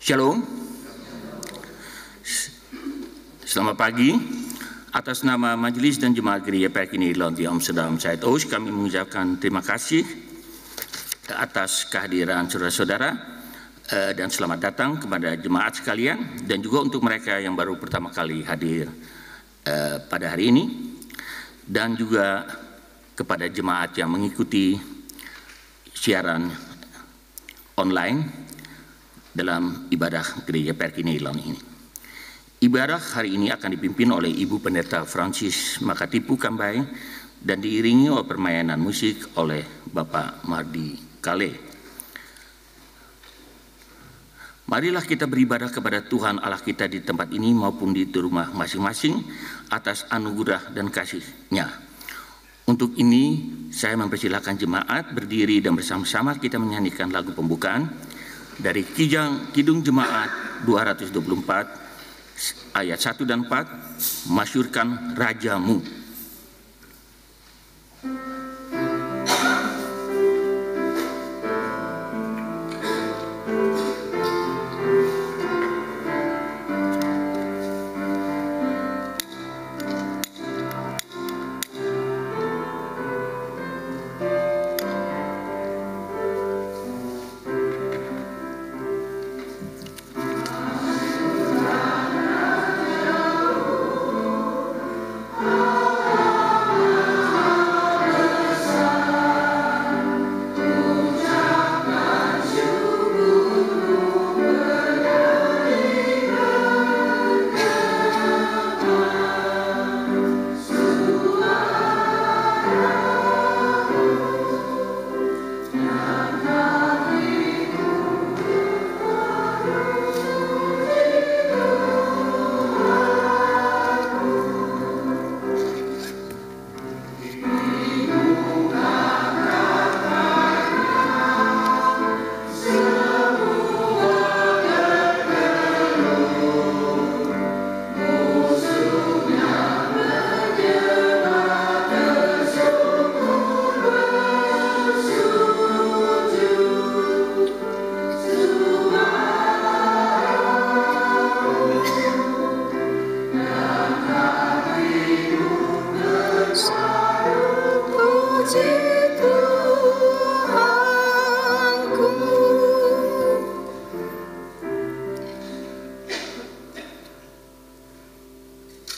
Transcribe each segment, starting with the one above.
Shalom. Selamat pagi. Atas nama Majelis dan Jemaat Gereja Perkini Irland di Amsterdam Zuidoost, kami mengucapkan terima kasih atas kehadiran saudara-saudara dan selamat datang kepada jemaat sekalian, dan juga untuk mereka yang baru pertama kali hadir pada hari ini, dan juga kepada jemaat yang mengikuti siaran online dalam ibadah Gereja Perkini Irland ini. Ibadah hari ini akan dipimpin oleh Ibu Pendeta Francis Makatipu Kambai dan diiringi oleh permainan musik oleh Bapak Mardi Kale. Marilah kita beribadah kepada Tuhan Allah kita di tempat ini maupun di rumah masing-masing atas anugerah dan kasih-Nya. Untuk ini saya mempersilahkan jemaat berdiri dan bersama-sama kita menyanyikan lagu pembukaan dari Kidung Jemaat 224 ayat 1 dan 4, Masyurkan Rajamu.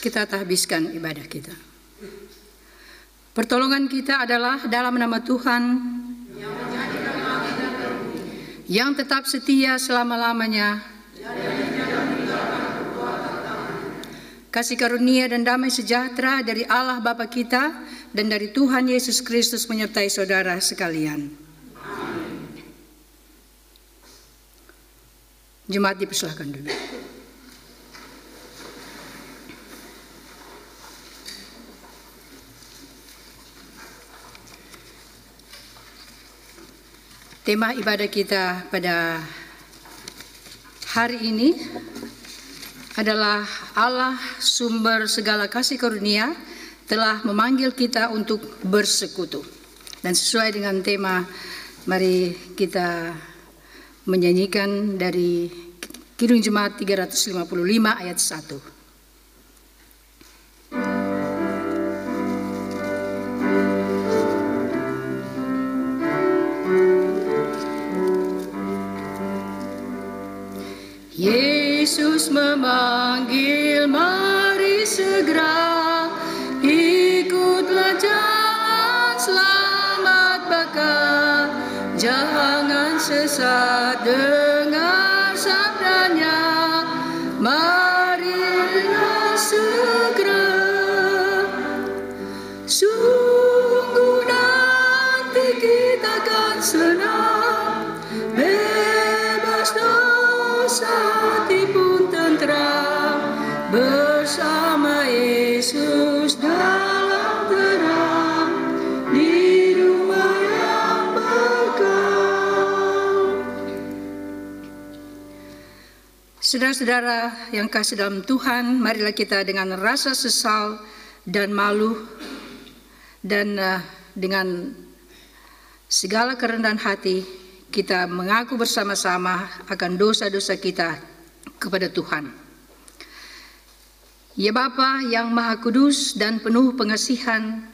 Kita tahbiskan ibadah kita. Pertolongan kita adalah dalam nama Tuhan yang tetap setia selama-lamanya. Kasih karunia dan damai sejahtera dari Allah Bapa kita dan dari Tuhan Yesus Kristus menyertai saudara sekalian. Jemaat dipersilahkan dulu. Tema ibadah kita pada hari ini adalah Allah sumber segala kasih karunia telah memanggil kita untuk bersekutu. Dan sesuai dengan tema, mari kita menyanyikan dari Kidung Jemaat 355 ayat 1. Yesus memanggil, mari segera ikutlah, jangan selamat bakal, jangan sesat, dengar sabdanya, marilah segera. Sungguh nanti kita akan senang, bebas hati pun tentram, bersama Yesus dalam terang, di rumah yang berkah. Saudara-saudara yang kasih dalam Tuhan, marilah kita dengan rasa sesal dan malu dan dengan segala kerendahan hati kita mengaku bersama-sama akan dosa-dosa kita kepada Tuhan. Ya Bapa yang Maha Kudus dan penuh pengasihan,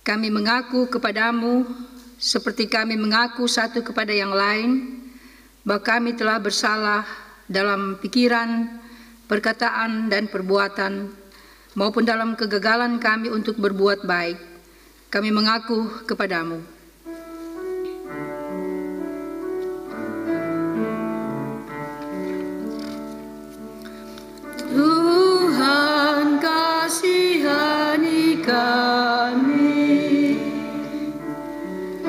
kami mengaku kepadamu seperti kami mengaku satu kepada yang lain, bahwa kami telah bersalah dalam pikiran, perkataan, dan perbuatan, maupun dalam kegagalan kami untuk berbuat baik. Kami mengaku kepadamu. Tuhan, kasihani kami.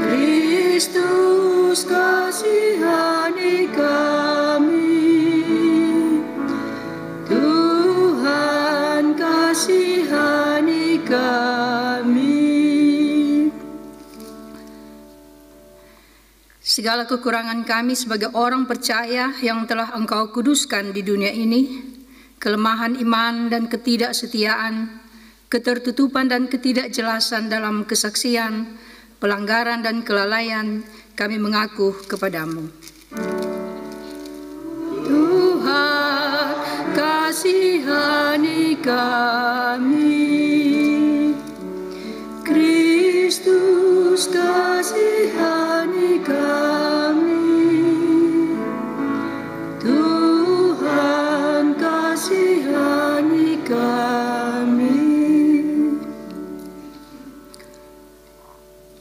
Kristus, kasihani kami. Tuhan, kasihani kami. Segala kekurangan kami sebagai orang percaya yang telah Engkau kuduskan di dunia ini, kelemahan iman dan ketidaksetiaan, ketertutupan dan ketidakjelasan dalam kesaksian, pelanggaran dan kelalaian, kami mengaku kepadamu. Tuhan, kasihani kami. Kristus, kasihani kami. Tuhan, kasihani kami.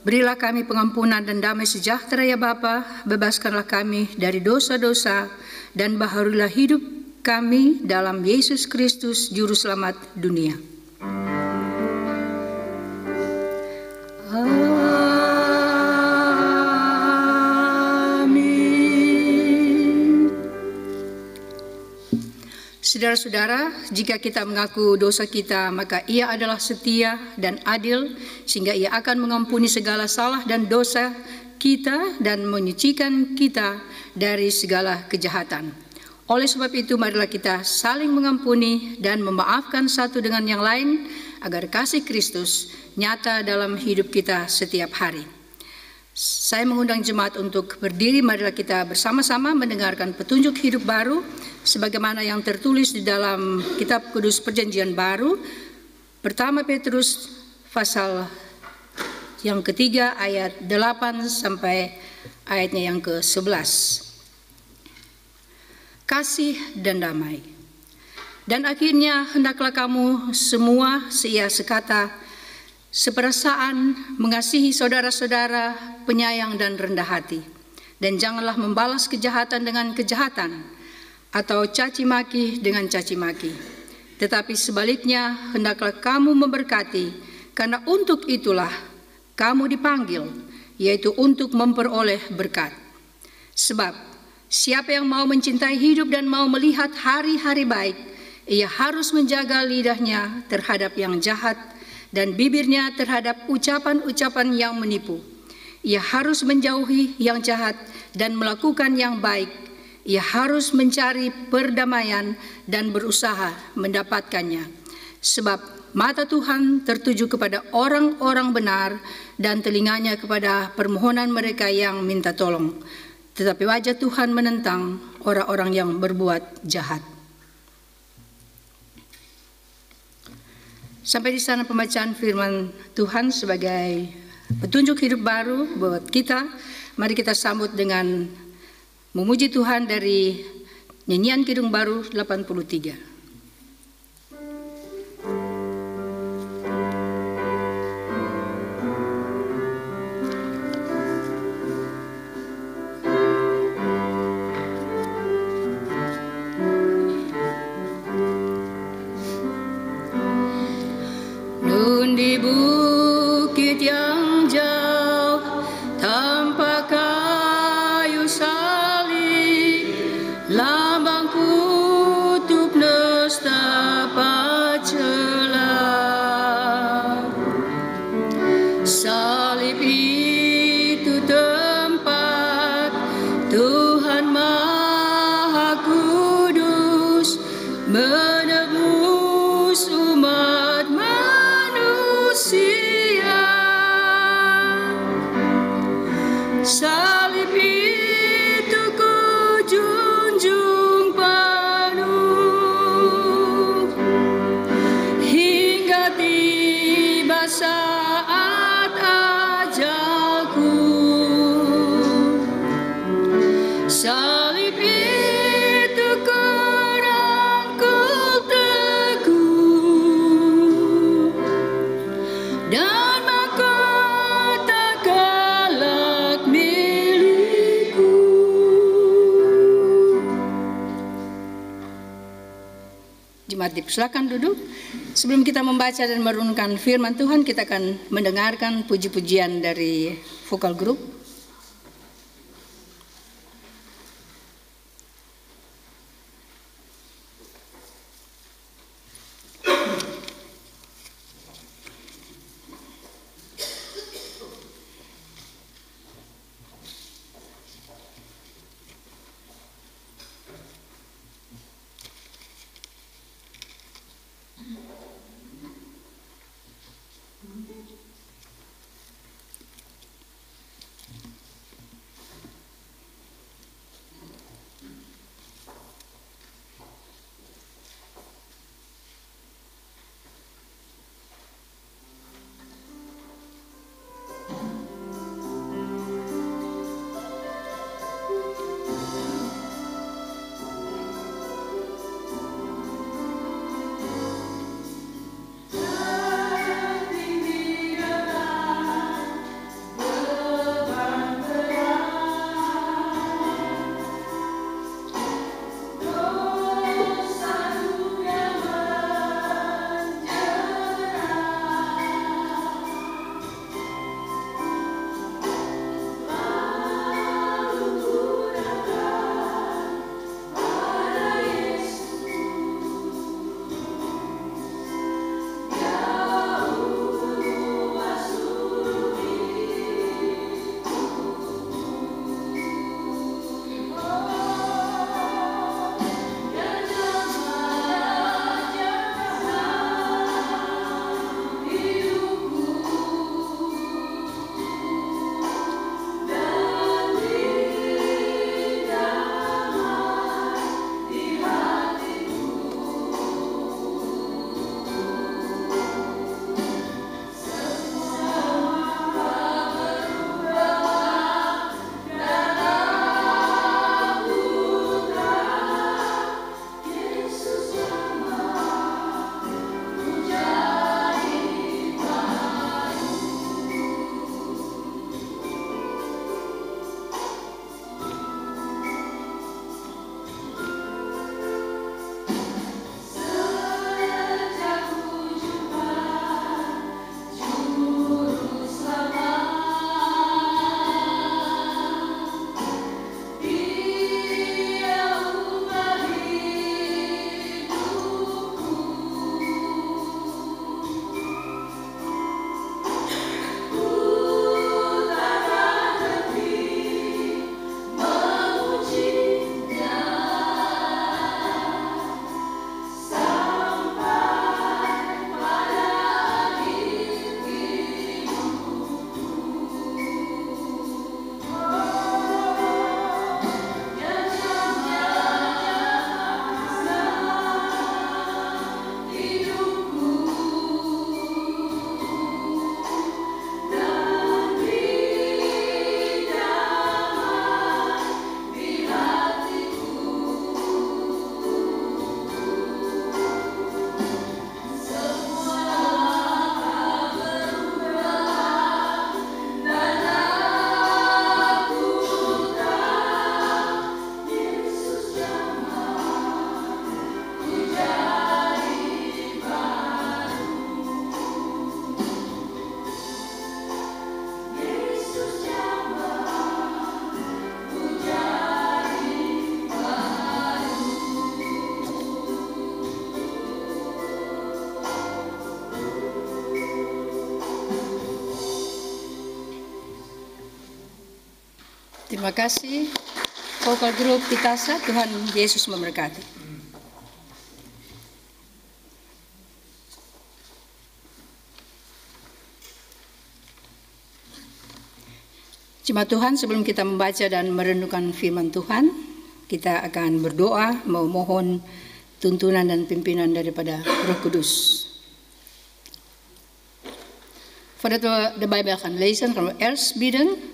Berilah kami pengampunan dan damai sejahtera ya Bapa, bebaskanlah kami dari dosa-dosa dan baharulah hidup kami dalam Yesus Kristus Juru Selamat dunia. Saudara-saudara, jika kita mengaku dosa kita, maka Ia adalah setia dan adil, sehingga Ia akan mengampuni segala salah dan dosa kita dan menyucikan kita dari segala kejahatan. Oleh sebab itu, marilah kita saling mengampuni dan memaafkan satu dengan yang lain, agar kasih Kristus nyata dalam hidup kita setiap hari. Saya mengundang jemaat untuk berdiri, marilah kita bersama-sama mendengarkan petunjuk hidup baru sebagaimana yang tertulis di dalam kitab Kudus Perjanjian Baru, pertama Petrus pasal yang ketiga ayat 8 sampai ayatnya yang ke-11. Kasih dan damai. Dan akhirnya hendaklah kamu semua seia sekata, seperasaan, mengasihi saudara-saudara, penyayang dan rendah hati. Dan janganlah membalas kejahatan dengan kejahatan, atau caci maki dengan caci maki. Tetapi sebaliknya, hendaklah kamu memberkati, karena untuk itulah kamu dipanggil, yaitu untuk memperoleh berkat. Sebab, siapa yang mau mencintai hidup dan mau melihat hari-hari baik, ia harus menjaga lidahnya terhadap yang jahat, dan bibirnya terhadap ucapan-ucapan yang menipu. Ia harus menjauhi yang jahat dan melakukan yang baik. Ia harus mencari perdamaian dan berusaha mendapatkannya. Sebab mata Tuhan tertuju kepada orang-orang benar dan telinganya kepada permohonan mereka yang minta tolong. Tetapi wajah Tuhan menentang orang-orang yang berbuat jahat. Sampai di sana pembacaan firman Tuhan sebagai petunjuk hidup baru buat kita. Mari kita sambut dengan memuji Tuhan dari nyanyian Kidung Baru 83. Di bukit yang jauh tanpa kayu salib, lambang kutub nestapa celah. Salib itu tempat Tuhan Maha Kudus menebus umat manusia. Hatip. Silakan duduk. Sebelum kita membaca dan merenungkan firman Tuhan, kita akan mendengarkan puji-pujian dari vokal grup. Terima kasih vokal grup Pitasa. Tuhan Yesus memberkati. Jemaat Tuhan, sebelum kita membaca dan merenungkan firman Tuhan, kita akan berdoa memohon tuntunan dan pimpinan daripada Roh Kudus. Voordat we de Bijbel gaan lezen, gaan we eerst bidden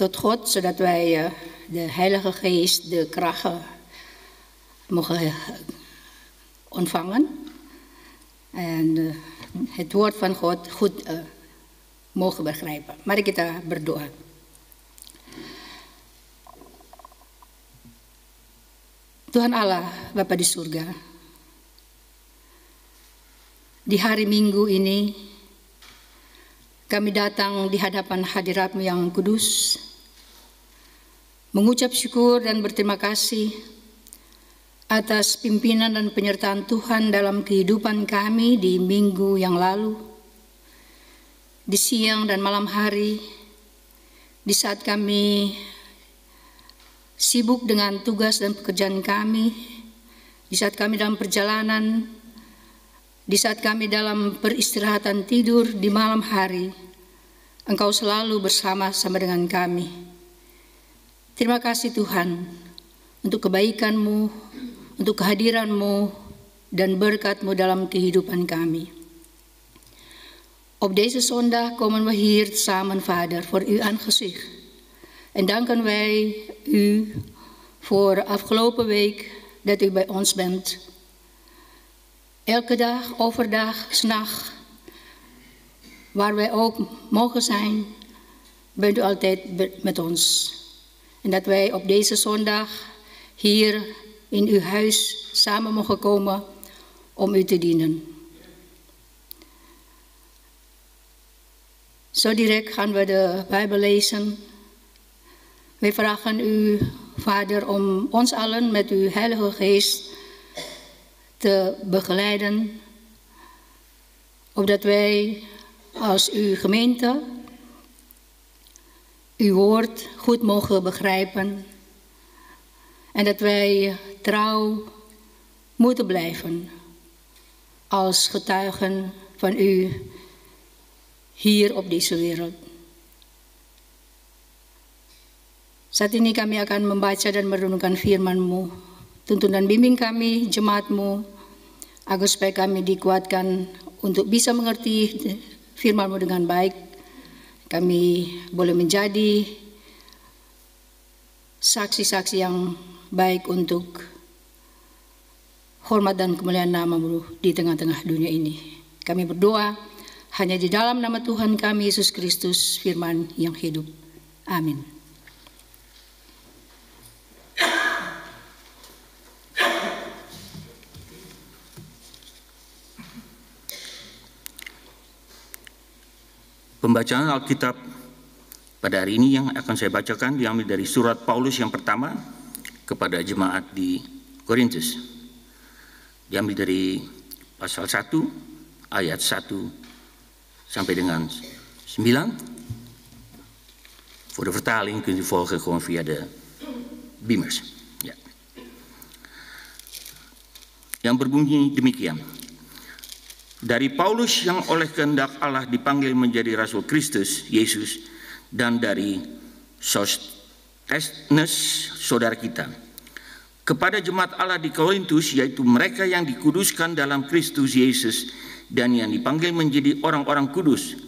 tot God, zodat wij de Heilige Geest, de kracht mogen ontvangen en het woord van God goed mogen begrijpen. Mari kita berdoa. Tuhan Allah, Bapa di surga, di hari Minggu ini kami datang di hadapan hadirat-Mu yang kudus, mengucap syukur dan berterima kasih atas pimpinan dan penyertaan Tuhan dalam kehidupan kami di minggu yang lalu, di siang dan malam hari, di saat kami sibuk dengan tugas dan pekerjaan kami, di saat kami dalam perjalanan, di saat kami dalam peristirahatan tidur di malam hari, Engkau selalu bersama-sama dengan kami. Terima kasih Tuhan untuk kebaikan-Mu, untuk kehadiran-Mu dan berkat-Mu dalam kehidupan kami. Op deze zondag komen we hier samen, Vader, voor uw aangezicht. En danken wij u voor de afgelopen week dat u bij ons bent. Elke dag, overdag, 's nachts, waar wij ook mogen zijn, bent u altijd met ons. En dat wij op deze zondag hier in uw huis samen mogen komen om u te dienen. Zo direct gaan we de Bijbel lezen. Wij vragen u, Vader, om ons allen met uw Heilige Geest te begeleiden, opdat wij als uw gemeente uw woord goed mogen begrijpen en dat wij trouw moeten blijven als getuigen van u hier op deze wereld. Saat ini kami akan membaca dan merenungkan firman-Mu. Tuntun dan bimbing kami, jemaat-Mu, agar supaya kami dikuatkan untuk bisa mengerti firman-Mu dengan baik. Kami boleh menjadi saksi-saksi yang baik untuk hormat dan kemuliaan nama-Mu di tengah-tengah dunia ini. Kami berdoa hanya di dalam nama Tuhan kami, Yesus Kristus, firman yang hidup. Amin. Pembacaan Alkitab pada hari ini yang akan saya bacakan diambil dari surat Paulus yang pertama kepada jemaat di Korintus. Diambil dari pasal 1 ayat 1 sampai dengan 9. Voor de vertaling kunt u volgen gewoon via de beamers. Ja. Yang berbunyi demikian. Dari Paulus yang oleh kehendak Allah dipanggil menjadi Rasul Kristus Yesus, dan dari Sosthenes saudara kita, kepada jemaat Allah di Korintus, yaitu mereka yang dikuduskan dalam Kristus Yesus dan yang dipanggil menjadi orang-orang kudus,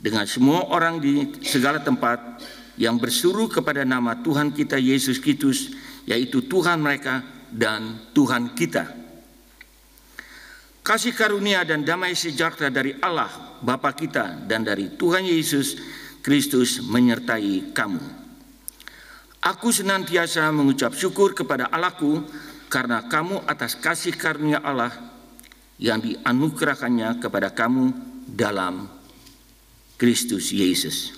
dengan semua orang di segala tempat yang berseru kepada nama Tuhan kita Yesus Kristus, yaitu Tuhan mereka dan Tuhan kita. Kasih karunia dan damai sejahtera dari Allah Bapa kita dan dari Tuhan Yesus Kristus menyertai kamu. Aku senantiasa mengucap syukur kepada Allahku karena kamu atas kasih karunia Allah yang dianugerahkannya kepada kamu dalam Kristus Yesus.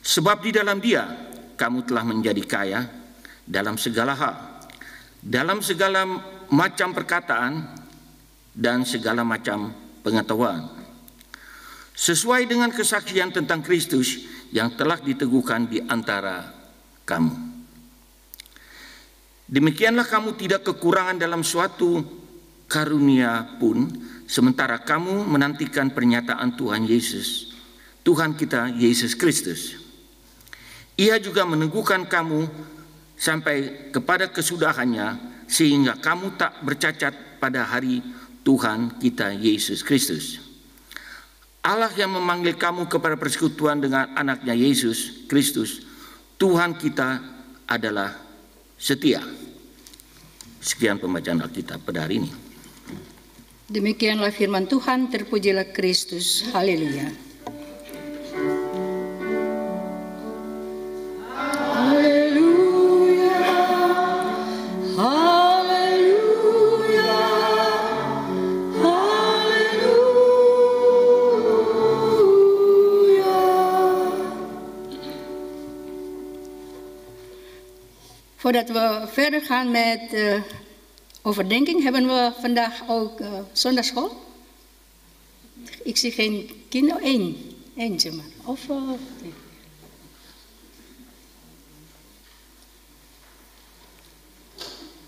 Sebab di dalam Dia kamu telah menjadi kaya dalam segala hal, dalam segala macam perkataan dan segala macam pengetahuan, sesuai dengan kesaksian tentang Kristus yang telah diteguhkan di antara kamu. Demikianlah kamu tidak kekurangan dalam suatu karunia pun, sementara kamu menantikan pernyataan Tuhan Yesus, Tuhan kita Yesus Kristus. Ia juga meneguhkan kamu sampai kepada kesudahannya, sehingga kamu tak bercacat pada hari Tuhan kita Yesus Kristus. Allah yang memanggil kamu kepada persekutuan dengan anaknya Yesus Kristus, Tuhan kita adalah setia. Sekian pembacaan Alkitab pada hari ini. Demikianlah firman Tuhan, terpujilah Kristus. Haleluya. Haleluya. Voordat we verder gaan met overdenking, hebben we vandaag ook zondagschool. Ik zie geen kinderen, eentje maar. Of nee.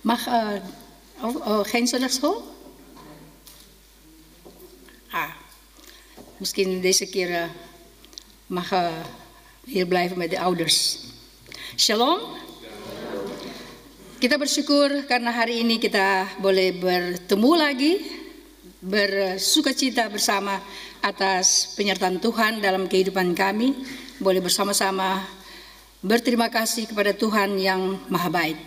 Mag geen zondagschool? Misschien deze keer mag hier blijven met de ouders. Shalom. Kita bersyukur karena hari ini kita boleh bertemu lagi, bersukacita bersama atas penyertaan Tuhan dalam kehidupan kami, boleh bersama-sama berterima kasih kepada Tuhan yang Maha Baik.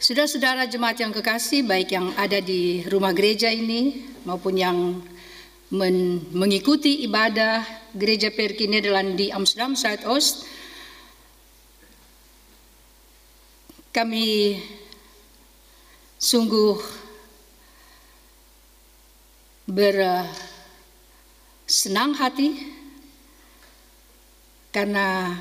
Saudara-saudara jemaat yang kekasih, baik yang ada di rumah gereja ini maupun yang mengikuti ibadah Gereja Perki Nederland di Amsterdam Zuidoost, kami sungguh bersenang hati karena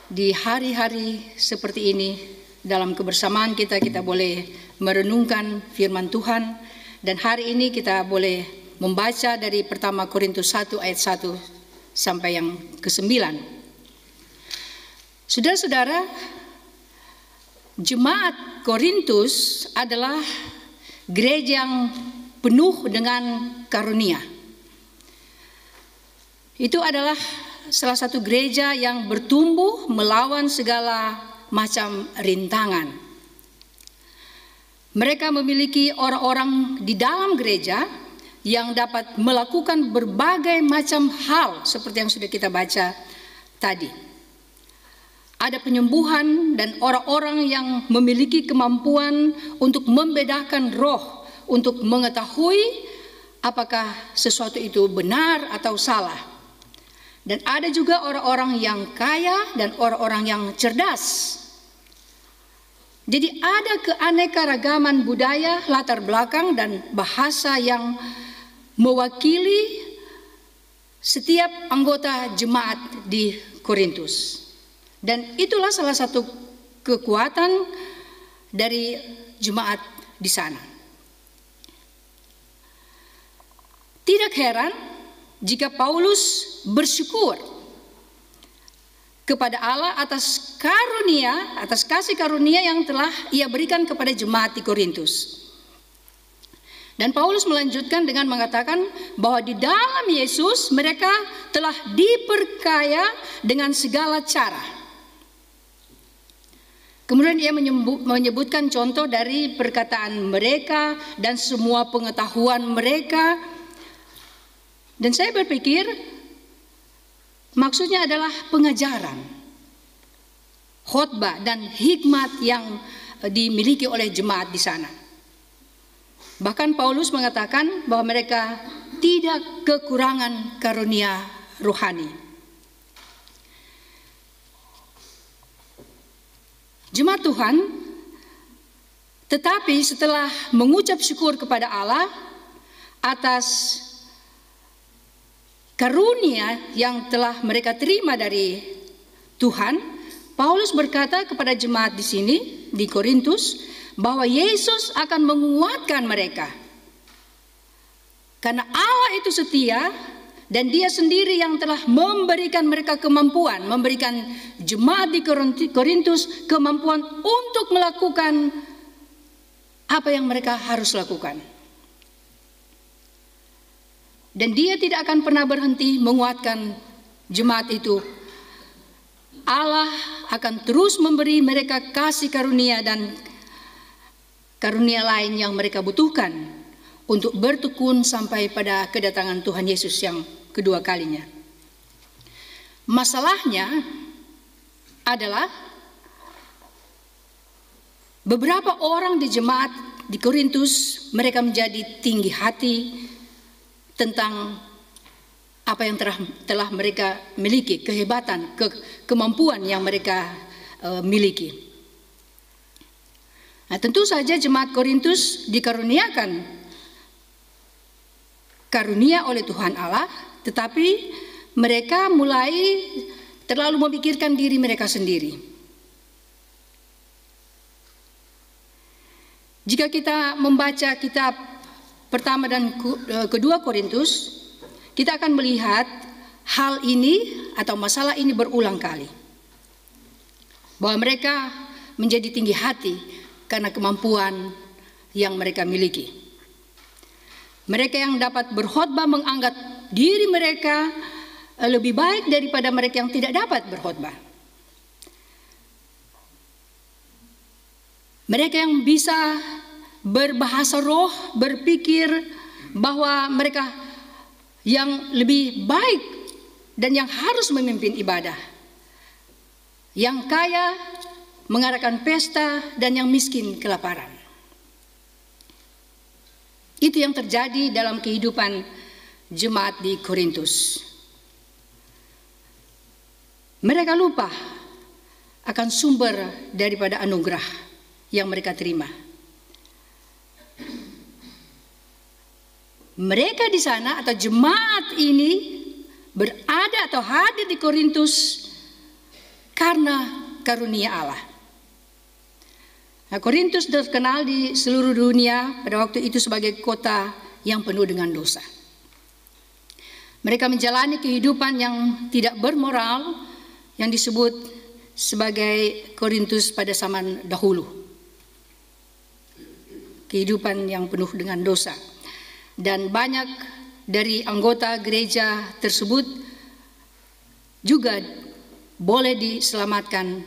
di hari-hari seperti ini dalam kebersamaan kita boleh merenungkan firman Tuhan, dan hari ini kita boleh membaca dari pertama Korintus 1 ayat 1 sampai yang ke-9. Saudara-saudara, jemaat Korintus adalah gereja yang penuh dengan karunia. Itu adalah salah satu gereja yang bertumbuh melawan segala macam rintangan. Mereka memiliki orang-orang di dalam gereja yang dapat melakukan berbagai macam hal seperti yang sudah kita baca tadi. Ada penyembuhan dan orang-orang yang memiliki kemampuan untuk membedakan roh, untuk mengetahui apakah sesuatu itu benar atau salah. Dan ada juga orang-orang yang kaya dan orang-orang yang cerdas. Jadi ada keanekaragaman budaya, latar belakang dan bahasa yang mewakili setiap anggota jemaat di Korintus. Dan itulah salah satu kekuatan dari jemaat di sana. Tidak heran jika Paulus bersyukur kepada Allah atas karunia, atas kasih karunia yang telah ia berikan kepada jemaat di Korintus. Dan Paulus melanjutkan dengan mengatakan bahwa di dalam Yesus mereka telah diperkaya dengan segala cara. Kemudian ia menyebutkan contoh dari perkataan mereka dan semua pengetahuan mereka. Dan saya berpikir maksudnya adalah pengajaran, khotbah dan hikmat yang dimiliki oleh jemaat di sana. Bahkan Paulus mengatakan bahwa mereka tidak kekurangan karunia rohani. Jemaat Tuhan, tetapi setelah mengucap syukur kepada Allah atas karunia yang telah mereka terima dari Tuhan, Paulus berkata kepada jemaat di sini di Korintus bahwa Yesus akan menguatkan mereka. Karena Allah itu setia dan Dia sendiri yang telah memberikan mereka kemampuan, memberikan jemaat di Korintus kemampuan untuk melakukan apa yang mereka harus lakukan. Dan Dia tidak akan pernah berhenti menguatkan jemaat itu. Allah akan terus memberi mereka kasih karunia dan karunia lain yang mereka butuhkan untuk bertekun sampai pada kedatangan Tuhan Yesus yang kedua kalinya. Masalahnya adalah beberapa orang di jemaat di Korintus mereka menjadi tinggi hati tentang apa yang telah mereka miliki, kehebatan, kemampuan yang mereka miliki. Nah, tentu saja jemaat Korintus dikaruniakan karunia oleh Tuhan Allah, tetapi mereka mulai terlalu memikirkan diri mereka sendiri. Jika kita membaca kitab pertama dan kedua Korintus, kita akan melihat hal ini atau masalah ini berulang kali. Bahwa mereka menjadi tinggi hati karena kemampuan yang mereka miliki. Mereka yang dapat berkhotbah menganggap diri mereka lebih baik daripada mereka yang tidak dapat berkhotbah. Mereka yang bisa berbahasa roh, berpikir bahwa mereka yang lebih baik dan yang harus memimpin ibadah. Yang kaya mengadakan pesta dan yang miskin kelaparan. Itu yang terjadi dalam kehidupan jemaat di Korintus. Mereka lupa akan sumber daripada anugerah yang mereka terima. Mereka di sana atau jemaat ini berada atau hadir di Korintus karena karunia Allah. Nah, Korintus terkenal di seluruh dunia pada waktu itu sebagai kota yang penuh dengan dosa. Mereka menjalani kehidupan yang tidak bermoral yang disebut sebagai Korintus pada zaman dahulu. Kehidupan yang penuh dengan dosa. Dan banyak dari anggota gereja tersebut juga boleh diselamatkan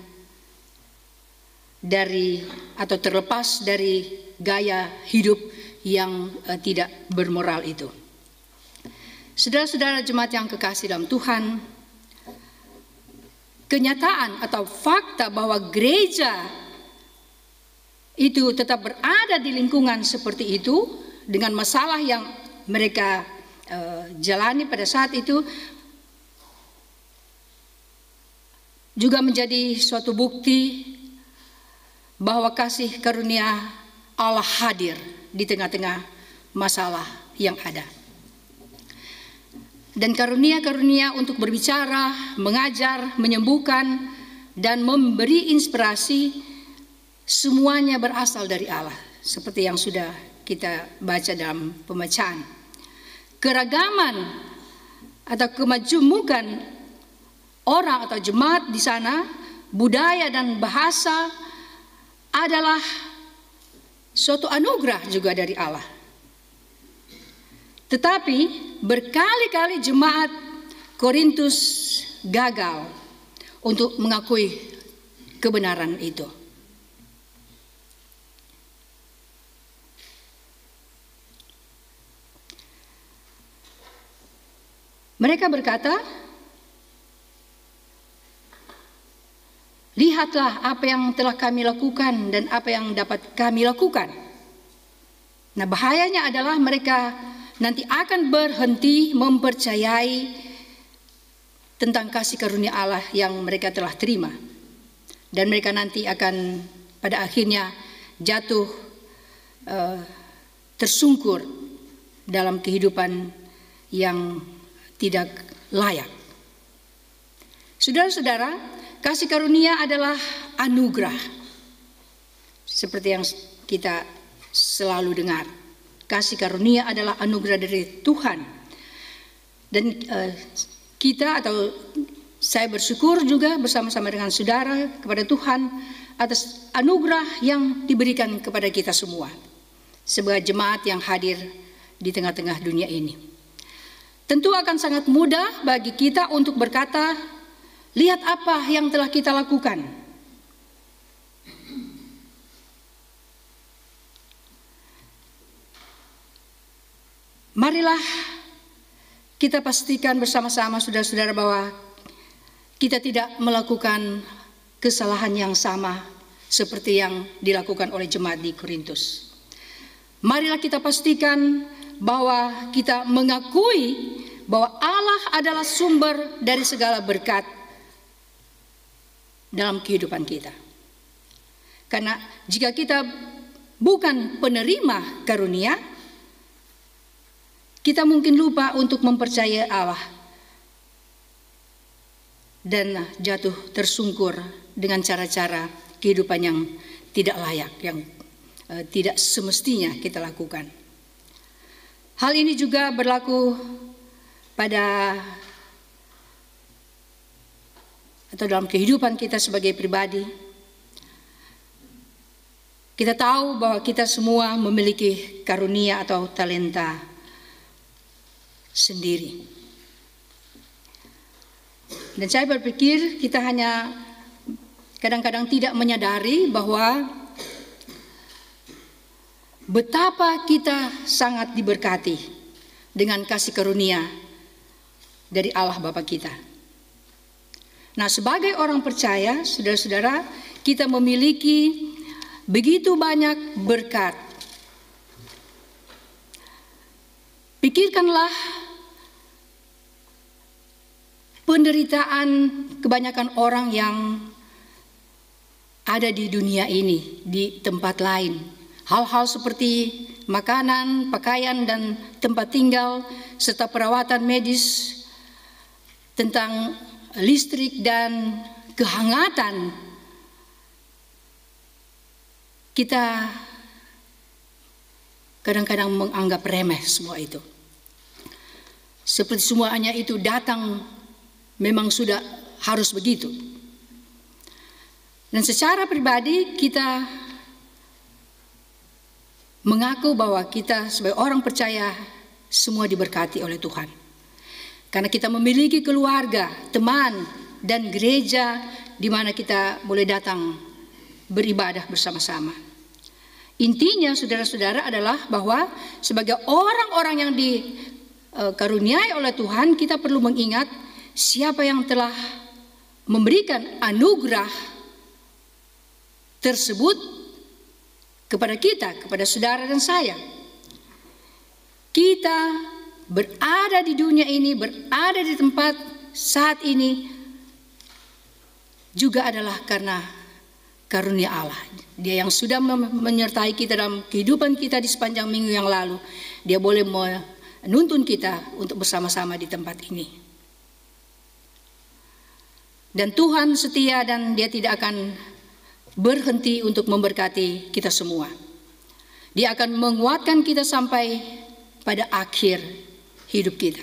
dari atau terlepas dari gaya hidup yang tidak bermoral itu. Saudara-saudara jemaat yang kekasih dalam Tuhan, kenyataan atau fakta bahwa gereja itu tetap berada di lingkungan seperti itu dengan masalah yang mereka jalani pada saat itu juga menjadi suatu bukti bahwa kasih karunia Allah hadir di tengah-tengah masalah yang ada. Dan karunia-karunia untuk berbicara, mengajar, menyembuhkan, dan memberi inspirasi semuanya berasal dari Allah. Seperti yang sudah kita baca dalam pembacaan. Keragaman atau kemajemukan orang atau jemaat di sana, budaya dan bahasa adalah suatu anugerah juga dari Allah. Tetapi berkali-kali jemaat Korintus gagal untuk mengakui kebenaran itu. Mereka berkata, lihatlah apa yang telah kami lakukan dan apa yang dapat kami lakukan. Nah, bahayanya adalah mereka nanti akan berhenti mempercayai tentang kasih karunia Allah yang mereka telah terima. Dan mereka nanti akan pada akhirnya jatuh tersungkur dalam kehidupan yang tidak layak. Saudara-saudara, kasih karunia adalah anugerah. Seperti yang kita selalu dengar. Kasih karunia adalah anugerah dari Tuhan. Dan kita atau saya bersyukur juga bersama-sama dengan saudara kepada Tuhan atas anugerah yang diberikan kepada kita semua. Sebagai jemaat yang hadir di tengah-tengah dunia ini. Tentu akan sangat mudah bagi kita untuk berkata, lihat apa yang telah kita lakukan. Marilah kita pastikan bersama-sama saudara-saudara bahwa kita tidak melakukan kesalahan yang sama seperti yang dilakukan oleh jemaat di Korintus. Marilah kita pastikan bahwa kita mengakui bahwa Allah adalah sumber dari segala berkat dalam kehidupan kita. Karena jika kita bukan penerima karunia, kita mungkin lupa untuk mempercayai Allah dan jatuh tersungkur dengan cara-cara kehidupan yang tidak layak, yang tidak semestinya kita lakukan. Hal ini juga berlaku pada atau dalam kehidupan kita sebagai pribadi. Kita tahu bahwa kita semua memiliki karunia atau talenta sendiri. Dan saya berpikir kita hanya kadang-kadang tidak menyadari bahwa betapa kita sangat diberkati dengan kasih karunia dari Allah Bapa kita. Nah, sebagai orang percaya, saudara-saudara, kita memiliki begitu banyak berkat. Pikirkanlah penderitaan kebanyakan orang yang ada di dunia ini, di tempat lain. Hal-hal seperti makanan, pakaian, dan tempat tinggal, serta perawatan medis, tentang listrik dan kehangatan. Kita kadang-kadang menganggap remeh semua itu. Seperti semuanya itu datang memang sudah harus begitu. Dan secara pribadi kita mengaku bahwa kita sebagai orang percaya semua diberkati oleh Tuhan. Karena kita memiliki keluarga, teman, dan gereja di mana kita boleh datang beribadah bersama-sama. Intinya saudara-saudara adalah bahwa sebagai orang-orang yang dikaruniai oleh Tuhan, kita perlu mengingat siapa yang telah memberikan anugerah tersebut kepada kita, kepada saudara dan saya. Kita berada di dunia ini, berada di tempat saat ini juga adalah karena karunia Allah. Dia yang sudah menyertai kita dalam kehidupan kita di sepanjang minggu yang lalu. Dia boleh menuntun kita untuk bersama-sama di tempat ini. Dan Tuhan setia dan Dia tidak akan berhenti untuk memberkati kita semua. Dia akan menguatkan kita sampai pada akhir hidup kita.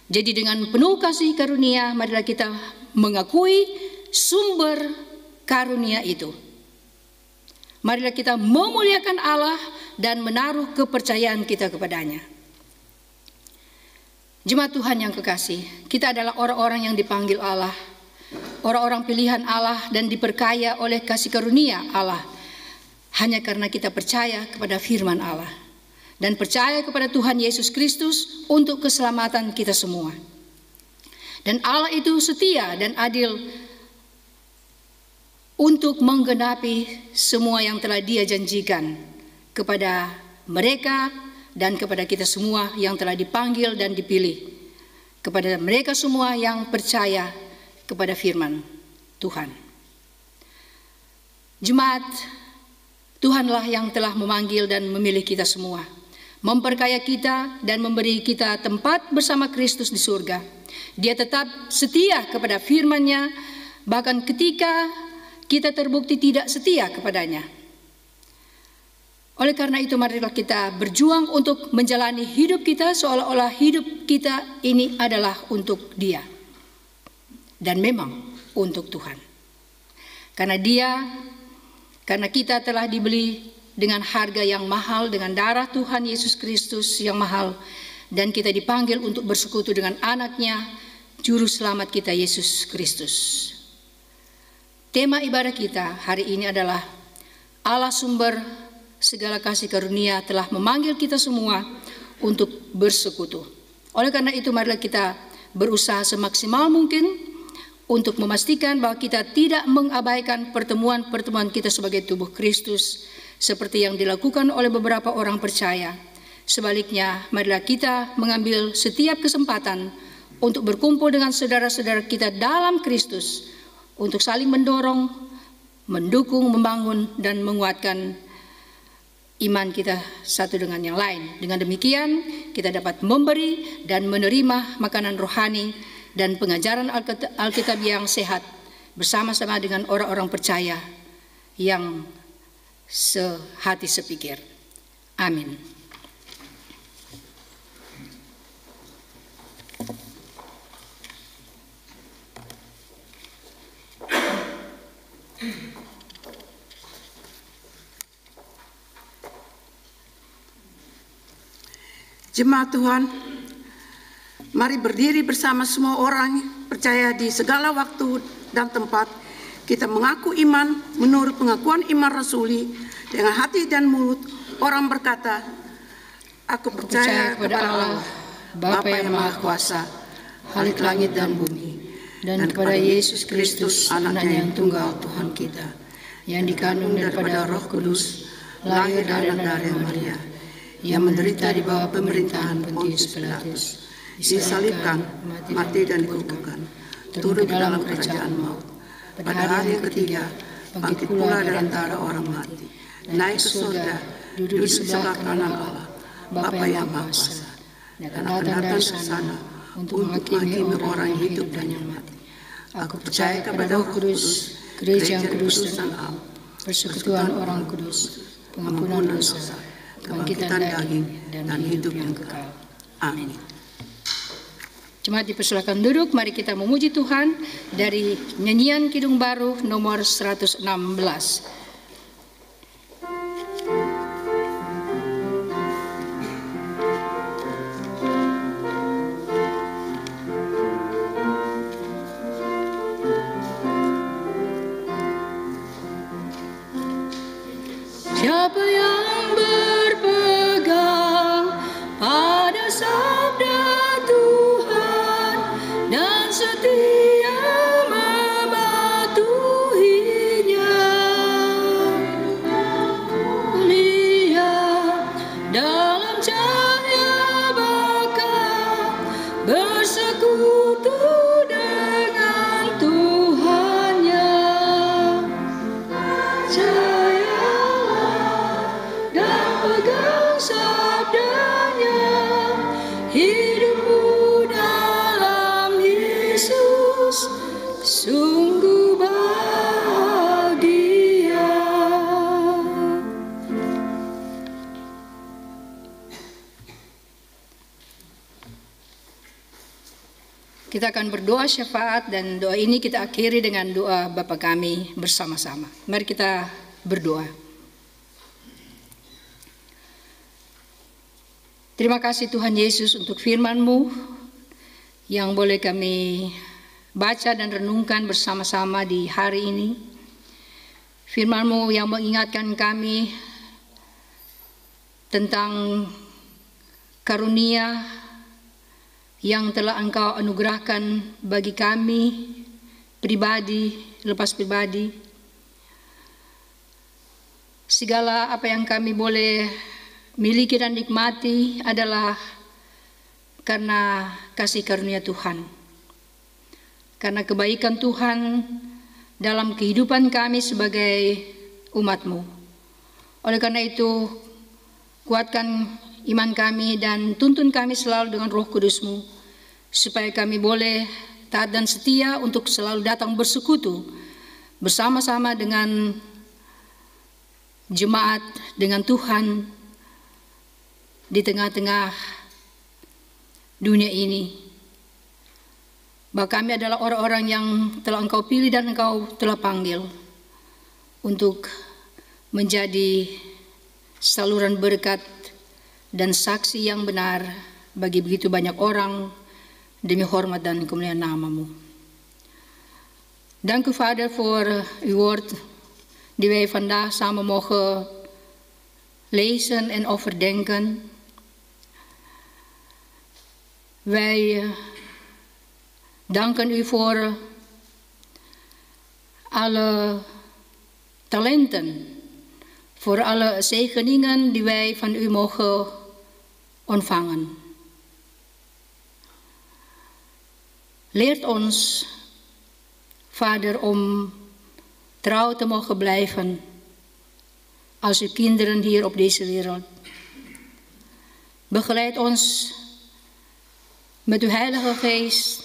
Jadi dengan penuh kasih karunia, marilah kita mengakui sumber karunia itu. Marilah kita memuliakan Allah dan menaruh kepercayaan kita kepadanya. Jemaat Tuhan yang kekasih, kita adalah orang-orang yang dipanggil Allah, orang-orang pilihan Allah dan diperkaya oleh kasih karunia Allah, hanya karena kita percaya kepada firman Allah dan percaya kepada Tuhan Yesus Kristus untuk keselamatan kita semua. Dan Allah itu setia dan adil untuk menggenapi semua yang telah Dia janjikan kepada mereka dan kepada kita semua yang telah dipanggil dan dipilih, kepada mereka semua yang percaya kepada firman Tuhan. Jemaat, Tuhanlah yang telah memanggil dan memilih kita semua, memperkaya kita dan memberi kita tempat bersama Kristus di surga. Dia tetap setia kepada firman-Nya, bahkan ketika kita terbukti tidak setia kepadanya. Oleh karena itu, marilah kita berjuang untuk menjalani hidup kita seolah-olah hidup kita ini adalah untuk Dia. Dan memang untuk Tuhan. Karena kita telah dibeli dengan harga yang mahal, dengan darah Tuhan Yesus Kristus yang mahal. Dan kita dipanggil untuk bersekutu dengan anak-Nya, Juru Selamat kita Yesus Kristus. Tema ibadah kita hari ini adalah Allah sumber segala kasih karunia telah memanggil kita semua untuk bersekutu. Oleh karena itu, marilah kita berusaha semaksimal mungkin untuk memastikan bahwa kita tidak mengabaikan pertemuan-pertemuan kita sebagai tubuh Kristus seperti yang dilakukan oleh beberapa orang percaya. Sebaliknya, marilah kita mengambil setiap kesempatan untuk berkumpul dengan saudara-saudara kita dalam Kristus untuk saling mendorong, mendukung, membangun, dan menguatkan iman kita satu dengan yang lain. Dengan demikian, kita dapat memberi dan menerima makanan rohani dan pengajaran Alkitab yang sehat bersama-sama dengan orang-orang percaya yang sehati sepikir. Amin. Jemaat Tuhan, mari berdiri bersama semua orang percaya di segala waktu dan tempat. Kita mengaku iman menurut pengakuan iman rasuli dengan hati dan mulut. Orang berkata, aku percaya kepada Allah, Bapa yang Maha Kuasa, Khalik langit dan bumi, dan kepada Yesus Kristus, Anaknya yang tunggal Tuhan kita, yang dikandung daripada Roh Kudus, lahir dari Maria, yang menderita di bawah pemerintahan Pontius Pilatus, disalibkan, mati dan dikuburkan, turun ke dalam kerajaan maut. Pada hari yang ketiga, bangkit pula dari antara orang mati, naik ke surga, duduk di sebelah kanan Allah, Bapa yang Maha Kuasa, dan akan datang ke sana untuk menghakimi orang yang hidup dan yang mati. Aku percaya kepada Roh Kudus, Gereja yang kudus dan am, persekutuan orang kudus, pengampunan dosa, kebangkitan daging, dan hidup yang kekal. Amin. Jemaat dipersilakan duduk, mari kita memuji Tuhan dari nyanyian Kidung Baru nomor 116. Siapa yang berpegang pada sabda Tuhan dan setia mematuhinya, lihat dalam cahaya bakal bersekutu dengan Tuhannya. Pegang sabdanya, hidupmu dalam Yesus sungguh bahagia. Kita akan berdoa syafaat, dan doa ini kita akhiri dengan doa Bapa kami bersama-sama. Mari kita berdoa. Terima kasih Tuhan Yesus untuk firman-Mu yang boleh kami baca dan renungkan bersama-sama di hari ini. Firman-Mu yang mengingatkan kami tentang karunia yang telah Engkau anugerahkan bagi kami pribadi, lepas pribadi. Segala apa yang kami boleh miliki dan nikmati adalah karena kasih karunia Tuhan, karena kebaikan Tuhan dalam kehidupan kami sebagai umat-Mu. Oleh karena itu, kuatkan iman kami dan tuntun kami selalu dengan Roh Kudus-Mu, supaya kami boleh taat dan setia untuk selalu datang bersekutu bersama-sama dengan jemaat, dengan Tuhan di tengah-tengah dunia ini. Bahwa kami adalah orang-orang yang telah Engkau pilih dan Engkau telah panggil untuk menjadi saluran berkat dan saksi yang benar bagi begitu banyak orang demi hormat dan kemuliaan nama-Mu. Dank u Vader voor uw woord die wij vandaag samen mogen lezen en overdenken. Wij danken u voor alle talenten, voor alle zegeningen die wij van u mogen ontvangen. Leert ons, Vader, om trouw te mogen blijven als uw kinderen hier op deze wereld. Begeleid ons met uw Heilige Geest,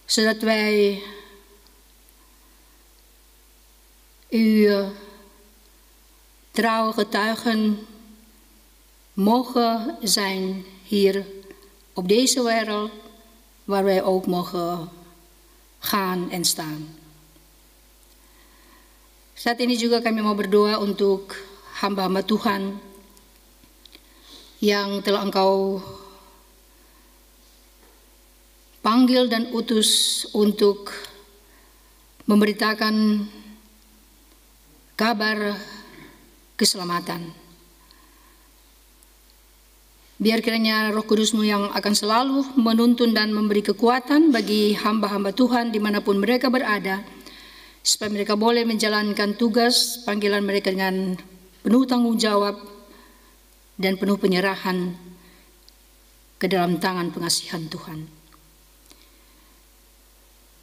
zodat wij u trouwe getuigen mogen zijn hier op deze wereld, waar wij ook mogen gaan en staan. Saat ini juga kami mau berdoa untuk hamba-hamba Tuhan yang telah Engkau panggil dan utus untuk memberitakan kabar keselamatan. Biar kiranya Roh Kudus-Mu yang akan selalu menuntun dan memberi kekuatan bagi hamba-hamba Tuhan dimanapun mereka berada, supaya mereka boleh menjalankan tugas panggilan mereka dengan penuh tanggung jawab dan penuh penyerahan ke dalam tangan pengasihan Tuhan.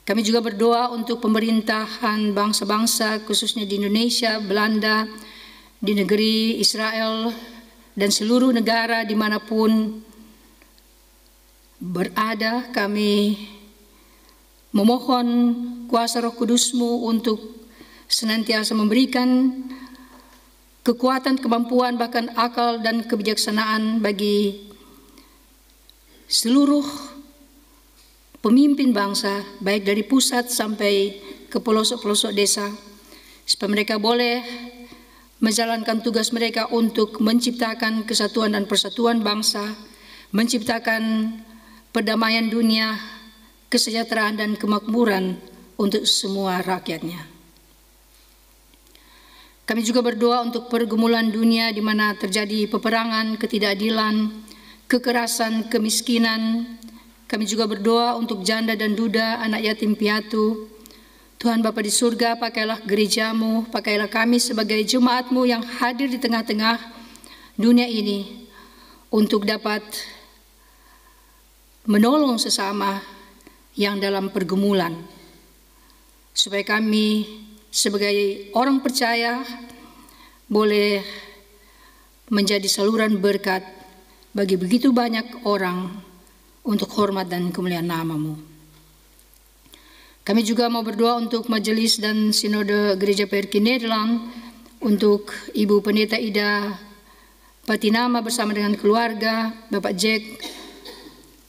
Kami juga berdoa untuk pemerintahan bangsa-bangsa, khususnya di Indonesia, Belanda, di negeri Israel, dan seluruh negara dimanapun berada. Kami memohon kuasa Roh Kudus-Mu untuk senantiasa memberikan kekuatan, kemampuan, bahkan akal dan kebijaksanaan bagi seluruh pemimpin bangsa, baik dari pusat sampai ke pelosok-pelosok desa, supaya mereka boleh menjalankan tugas mereka untuk menciptakan kesatuan dan persatuan bangsa, menciptakan perdamaian dunia, kesejahteraan dan kemakmuran untuk semua rakyatnya. Kami juga berdoa untuk pergumulan dunia di mana terjadi peperangan, ketidakadilan, kekerasan, kemiskinan. Kami juga berdoa untuk janda dan duda, anak yatim piatu. Tuhan Bapa di surga, pakailah gereja-Mu, pakailah kami sebagai jemaat-Mu yang hadir di tengah-tengah dunia ini untuk dapat menolong sesama yang dalam pergumulan, supaya kami sebagai orang percaya boleh menjadi saluran berkat bagi begitu banyak orang untuk hormat dan kemuliaan nama-Mu. Kami juga mau berdoa untuk majelis dan sinode Gereja PRK Nederland, untuk Ibu Pendeta Ida Patinama bersama dengan keluarga, Bapak Jack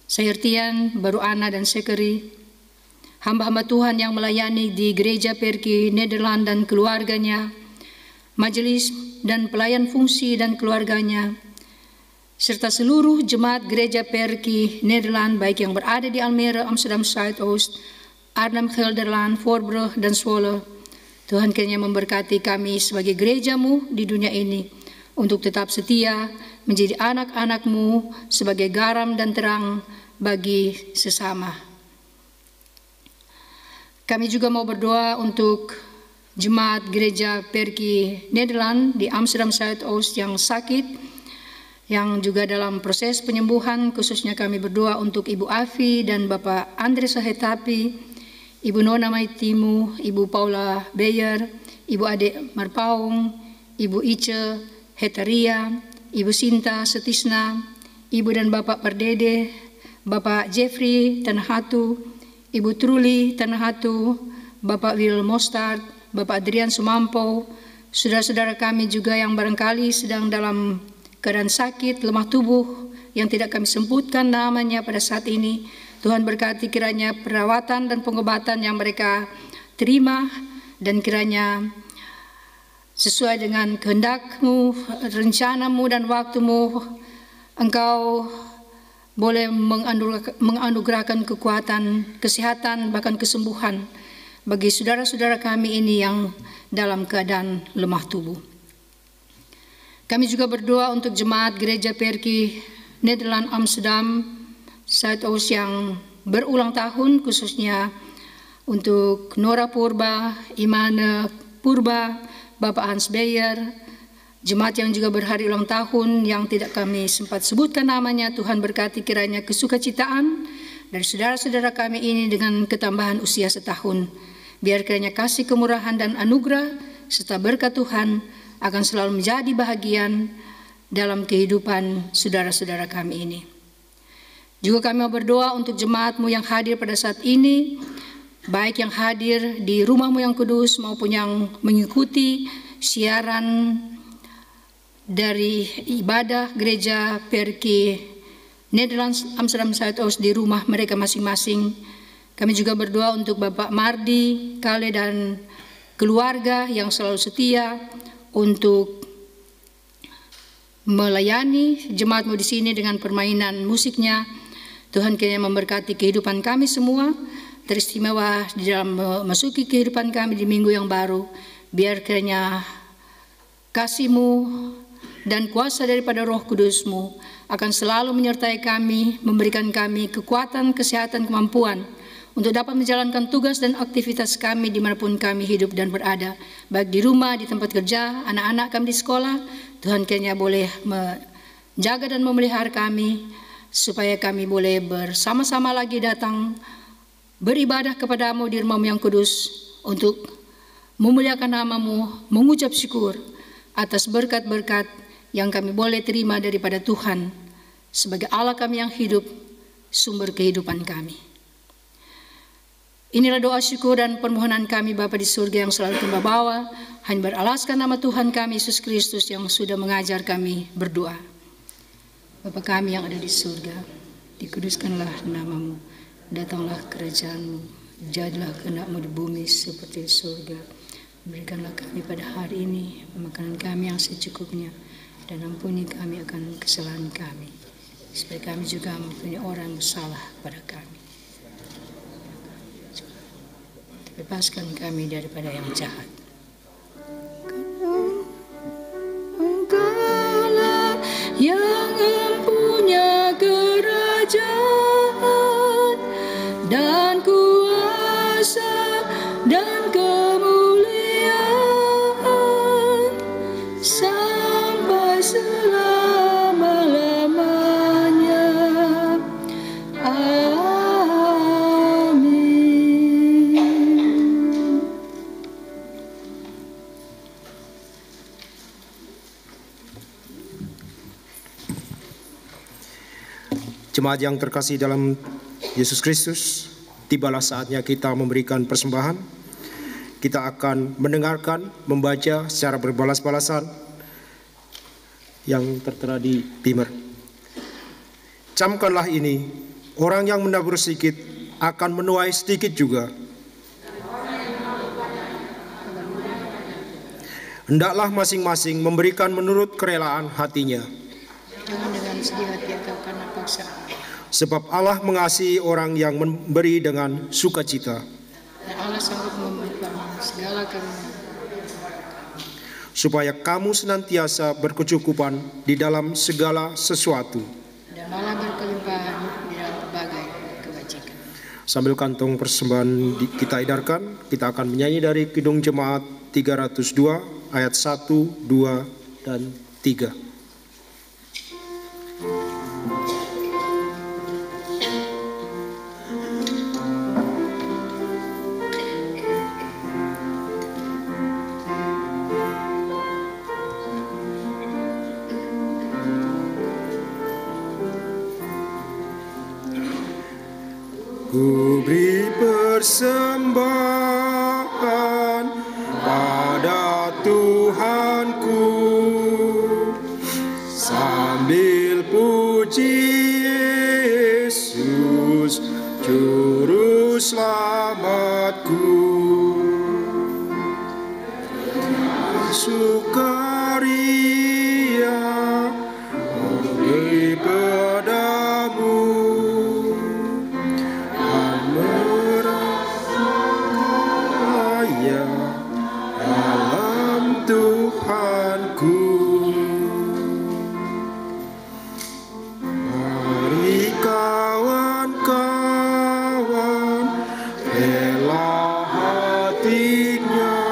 Sayertian, Baru Ana dan Sekeri, hamba-hamba Tuhan yang melayani di Gereja PRK Nederland dan keluarganya, majelis dan pelayan fungsi dan keluarganya, serta seluruh jemaat Gereja PRK Nederland baik yang berada di Almere, Amsterdam Zuidoost, Arnhem, Gelderland, Voorburg, dan Zwolle. Tuhan kiranya memberkati kami sebagai gereja-Mu di dunia ini untuk tetap setia menjadi anak-anak-Mu sebagai garam dan terang bagi sesama. Kami juga mau berdoa untuk jemaat Gereja PRK Nederland di Amsterdam Zuidoost yang sakit, yang juga dalam proses penyembuhan. Khususnya kami berdoa untuk Ibu Afi dan Bapak Andre Sahetapi, Ibu Nona Maitimu, Ibu Paula Beyer, Ibu Ade Marpaung, Ibu Ice Hetaria, Ibu Sinta Setisna, Ibu dan Bapak Pardede, Bapak Jeffrey Tanahatu, Ibu Truli Tanahatu, Bapak Will Mostard, Bapak Adrian Sumampo, saudara-saudara kami juga yang barangkali sedang dalam keadaan sakit, lemah tubuh, yang tidak kami sebutkan namanya pada saat ini. Tuhan berkati kiranya perawatan dan pengobatan yang mereka terima, dan kiranya sesuai dengan kehendak-Mu, rencana-Mu dan waktu-Mu, Engkau boleh menganugerahkan kekuatan, kesehatan, bahkan kesembuhan bagi saudara-saudara kami ini yang dalam keadaan lemah tubuh. Kami juga berdoa untuk jemaat Gereja PRK Nederland Amsterdam Zuidoost yang berulang tahun, khususnya untuk Nora Purba, Imane Purba, Bapak Hans Beyer, jemaat yang juga berhari ulang tahun yang tidak kami sempat sebutkan namanya. Tuhan berkati kiranya kesukacitaan dari saudara-saudara kami ini dengan ketambahan usia setahun. Biar kiranya kasih kemurahan dan anugerah serta berkat Tuhan akan selalu menjadi bahagian dalam kehidupan saudara-saudara kami ini. Juga kami mau berdoa untuk jemaat-Mu yang hadir pada saat ini, baik yang hadir di rumah-Mu yang kudus maupun yang mengikuti siaran dari ibadah gereja Perki Nederlands Amsterdam Zuidoost di rumah mereka masing-masing. Kami juga berdoa untuk Bapak Mardi, Kale dan keluarga yang selalu setia untuk melayani jemaatmu di sini dengan permainan musiknya. Tuhan kiranya memberkati kehidupan kami semua, teristimewa di dalam memasuki kehidupan kami di minggu yang baru. Biar kiranya kasih-Mu dan kuasa daripada Roh Kudus-Mu akan selalu menyertai kami, memberikan kami kekuatan, kesehatan, kemampuan untuk dapat menjalankan tugas dan aktivitas kami dimanapun kami hidup dan berada, baik di rumah, di tempat kerja, anak-anak kami di sekolah. Tuhan kiranya boleh menjaga dan memelihara kami, supaya kami boleh bersama-sama lagi datang beribadah kepadamu di rumah-Mu yang kudus untuk memuliakan nama-Mu, mengucap syukur atas berkat-berkat yang kami boleh terima daripada Tuhan sebagai Allah kami yang hidup, sumber kehidupan kami. Inilah doa syukur dan permohonan kami Bapa di surga yang selalu kami bawa, hanya beralaskan nama Tuhan kami Yesus Kristus yang sudah mengajar kami berdoa. Bapa kami yang ada di surga, dikuduskanlah nama-Mu, datanglah kerajaan-Mu, jadilah kehendak-Mu di bumi seperti di surga. Berikanlah kami pada hari ini makanan kami yang secukupnya, dan ampuni kami akan kesalahan kami, supaya kami juga mengampuni orang yang bersalah pada kami. Bebaskan kami daripada yang jahat. Engkaulah yang mempunyai kerajaan dan kuasa dan kemuliaan sampai selama-lamanya. Amin. Jemaat yang terkasih dalam Yesus Kristus, tibalah saatnya kita memberikan persembahan. Kita akan mendengarkan, membaca secara berbalas-balasan yang tertera di Beamer. Camkanlah ini, orang yang menabur sedikit akan menuai sedikit juga. Hendaklah masing-masing memberikan menurut kerelaan hatinya. Jangan dengan sedih hati atau karena paksaan. Sebab Allah mengasihi orang yang memberi dengan sukacita. Dan Allah sanggup memberikan segala karunia, supaya kamu senantiasa berkecukupan di dalam segala sesuatu. dan malah berkelimpahan di dalam berbagai kebajikan. Sambil kantong persembahan kita edarkan, kita akan menyanyi dari Kidung Jemaat 302 ayat 1, 2, dan 3. Ku beri persembahan pada Tuhanku sambil puji Yesus Juru Selamatku. Sukaria beri padamu dan meraya dalam Tuhanku. Mari kawan-kawan rela hatinya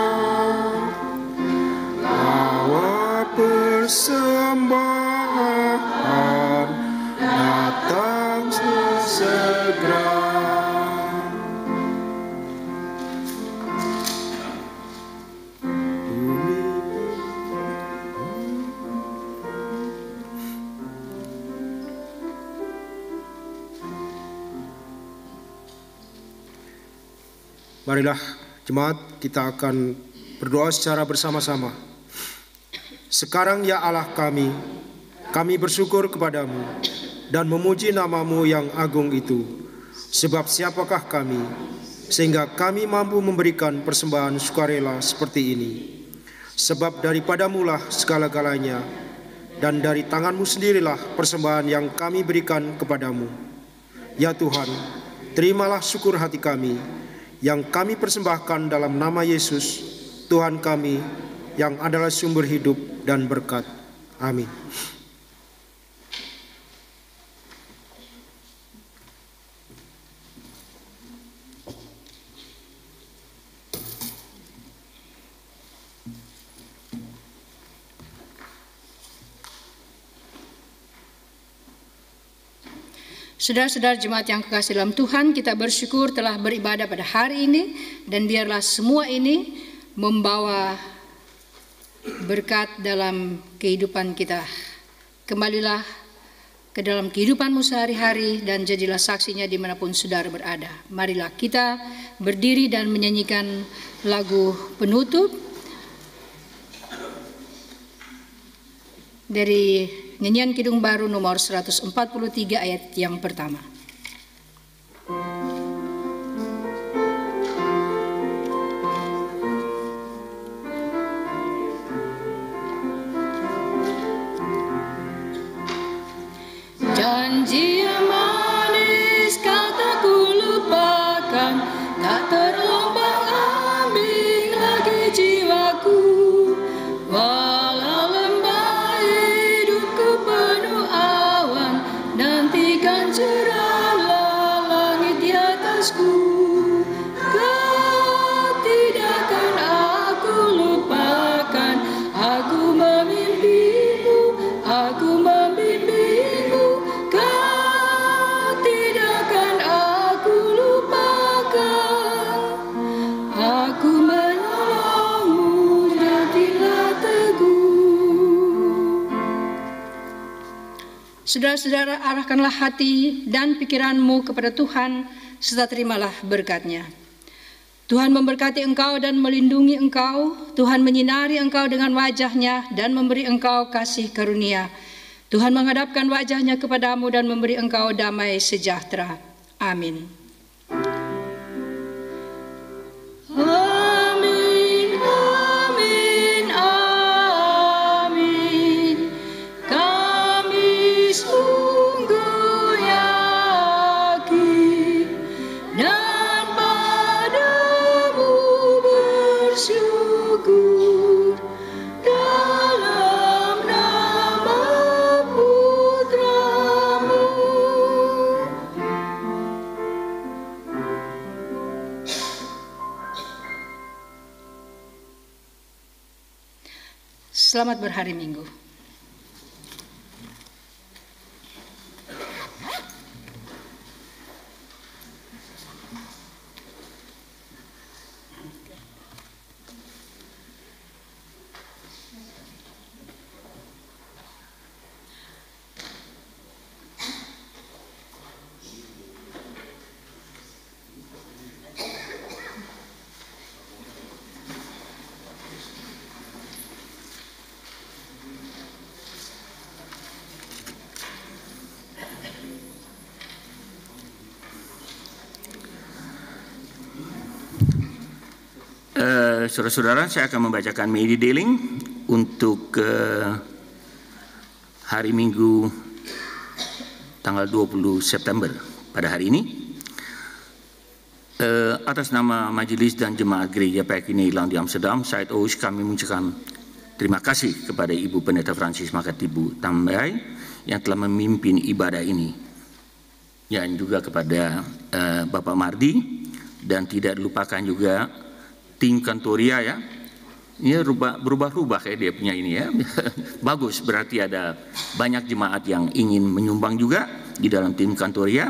bawa persembahan datang segera. Marilah jemaat, kita akan berdoa secara bersama-sama. Sekarang ya Allah kami bersyukur kepadamu dan memuji nama-Mu yang agung itu. Sebab siapakah kami, sehingga kami mampu memberikan persembahan sukarela seperti ini? Sebab daripadamu lah segala-galanya, dan dari tangan-Mu sendirilah persembahan yang kami berikan kepadamu. Ya Tuhan, terimalah syukur hati kami, yang kami persembahkan dalam nama Yesus, Tuhan kami, yang adalah sumber hidup dan berkat. Amin. Saudara-saudara jemaat yang kekasih dalam Tuhan, kita bersyukur telah beribadah pada hari ini, dan biarlah semua ini membawa berkat dalam kehidupan kita. Kembalilah ke dalam kehidupanmu sehari-hari dan jadilah saksinya dimanapun saudara berada. Marilah kita berdiri dan menyanyikan lagu penutup dari Nyanyian Kidung Baru nomor 143 ayat yang pertama. Janji yang manis kataku lupakan, tak terombang-ambing lagi jiwaku. Walau lembah hidupku penuh awan, nantikan cerahlah langit di atasku. Kau tidak akan aku lupakan, aku memimpimu, aku membimbingmu. Kau tidak akan aku lupakan, aku menolongmu, jadilah teguh. Saudara-saudara, arahkanlah hati dan pikiranmu kepada Tuhan, serta terimalah berkat-Nya. Tuhan memberkati engkau dan melindungi engkau. Tuhan menyinari engkau dengan wajah-Nya dan memberi engkau kasih karunia. Tuhan menghadapkan wajah-Nya kepadamu dan memberi engkau damai sejahtera. Amin. Amin, amin, amin. Kami sungguh yakin dan padamu bersyukur dalam nama Putramu. Selamat berhari Minggu. Saudara-saudara, saya akan membacakan medeling untuk hari Minggu tanggal 20 September pada hari ini. Atas nama Majelis dan Jemaat Gereja PKI Nederland di Amsterdam, Zuid Oost, kami mengucapkan terima kasih kepada Ibu Pendeta Francis Makatibu Tambay yang telah memimpin ibadah ini, dan juga kepada Bapak Mardi, dan tidak lupakan juga tim Kantoria ya. Ini berubah-ubah kayak dia punya ini ya. Bagus, berarti ada banyak jemaat yang ingin menyumbang juga di dalam tim Kantoria.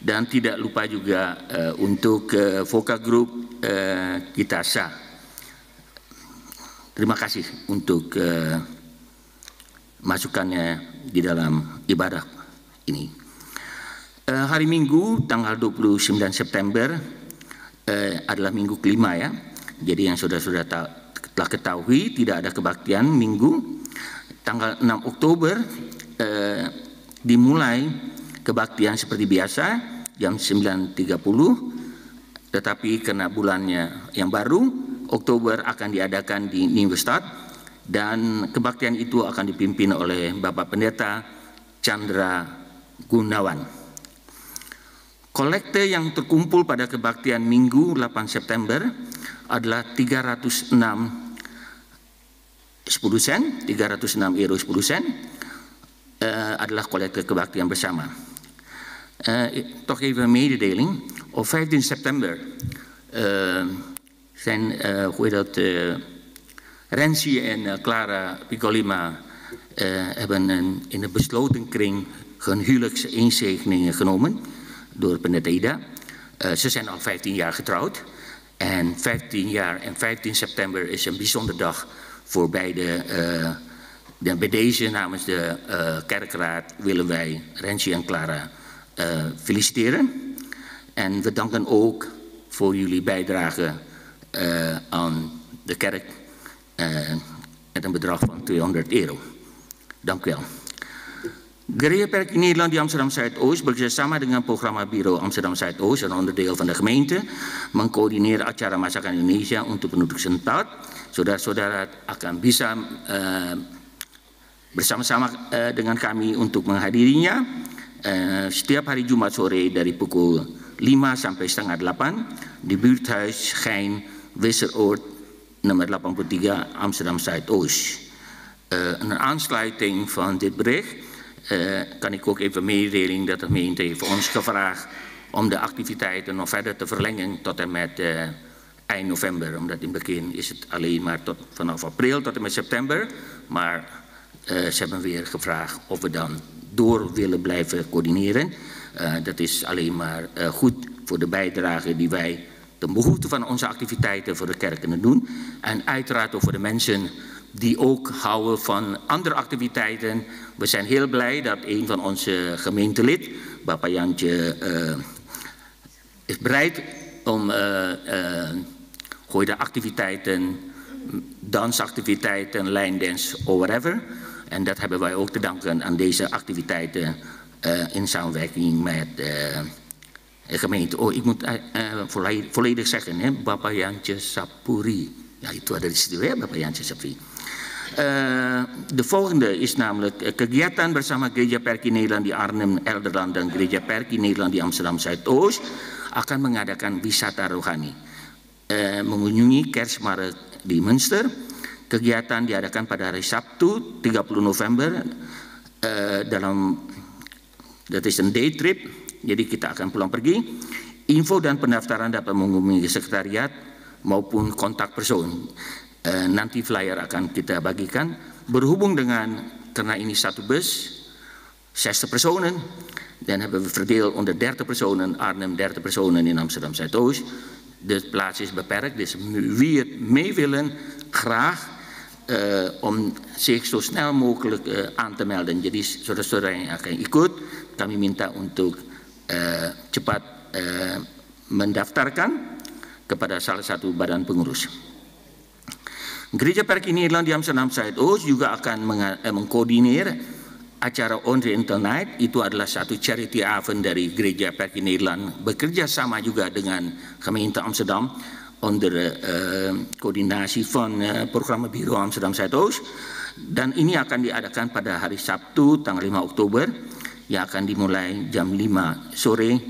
Dan tidak lupa juga untuk Voka Group Kitasa. Terima kasih untuk masukannya di dalam ibadah ini. Hari Minggu tanggal 29 September adalah minggu kelima ya. Jadi yang sudah telah ketahui tidak ada kebaktian minggu. Tanggal 6 Oktober dimulai kebaktian seperti biasa jam 9.30, tetapi karena bulannya yang baru, Oktober akan diadakan di Nieuwestad dan kebaktian itu akan dipimpin oleh Bapak Pendeta Chandra Gunawan. Kolekte yang terkumpul pada kebaktian Minggu 8 September adalah 306 euro 10 sen adalah collecte kebaktian bersama. Toch even een mededeling. Op 15 september zijn Renzi en Clara Piccolima hebben in een besloten kring hun huwelijksinzegeningen genomen door Pendeta Ida. Ze zijn al 15 jaar getrouwd. En 15 jaar en 15 september is een bijzondere dag voor beide. Bij deze namens de kerkraad willen wij Renzi en Clara feliciteren. En we danken ook voor jullie bijdrage aan de kerk met een bedrag van 200 euro. Dank u wel. Gereja Perk Nederland di Amsterdam Zuidoost bekerjasama dengan Programma Biro Amsterdam Zuidoost, een onderdeel van de gemeente, mengkoördineer acara Masakan Indonesia untuk penduduk setempat. Saudara-saudara akan bisa bersama-sama dengan kami untuk menghadirinya setiap hari Jumat sore dari pukul 5 sampai setengah 8 di buurthuis Gein Wisseroord nummer 83 Amsterdam Zuidoost. Een aansluiting van dit bericht kan ik ook even meedelen dat de gemeente heeft ons gevraagd om de activiteiten nog verder te verlengen tot en met eind november. Omdat in het begin is het alleen maar vanaf april tot en met september. Maar ze hebben weer gevraagd of we dan door willen blijven coördineren. Dat is alleen maar goed voor de bijdrage die wij ten behoeve van onze activiteiten voor de kerk kunnen doen. En uiteraard ook voor de mensen die ook houden van andere activiteiten. We zijn heel blij dat een van onze gemeentelid, Bapak Jantje, is bereid om de activiteiten, dansactiviteiten, lijndans of whatever. En dat hebben wij ook te danken aan deze activiteiten in samenwerking met de gemeente. Oh, ik moet volledig zeggen, hè, Bapak Jantje Sapuri. Ja, itu ada di situ ya, Bapak Jantje Sapuri. De volgende is namelijk kegiatan bersama Gereja Perki Nederland di Arnhem, Elderland dan Gereja Perki Nederland di Amsterdam Zuidoost akan mengadakan wisata rohani, mengunjungi kerstmarkt di Münster. Kegiatan diadakan pada hari Sabtu 30 November dat is een daytrip, jadi kita akan pulang pergi. Info dan pendaftaran dapat menghubungi sekretariat maupun kontak persoon. Nanti flyer akan kita bagikan berhubung dengan, karena ini satu bus 60 personen dan hebben we verdeeld onder 30 personen Arnhem, 30 personen in Amsterdam Zuidoost. De plaats is beperkt, dus wie het mee willen, graag om zich zo snel mogelijk aan te melden. Jadi saudara-saudara yang akan ikut, kami minta untuk cepat mendaftarkan kepada salah satu badan pengurus. Gereja Perki Nederland di Amsterdam Zuidoost juga akan mengkoordineer acara Oriental Night. Itu adalah satu charity event dari Gereja Perki Nederland, bekerja sama juga dengan gemeente Amsterdam onder koordinatie van Programma Biro Amsterdam Zuidoost. Dan ini akan diadakan pada hari Sabtu tanggal 5 Oktober yang akan dimulai jam 5 sore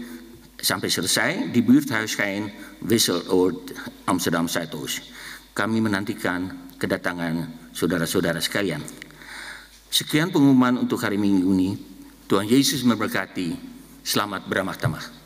sampai selesai di buurthuis Gein Wisseroord Amsterdam Zuidoost. Kami menantikan kedatangan saudara-saudara sekalian. Sekian pengumuman untuk hari Minggu ini. Tuhan Yesus memberkati. Selamat beramah-tamah.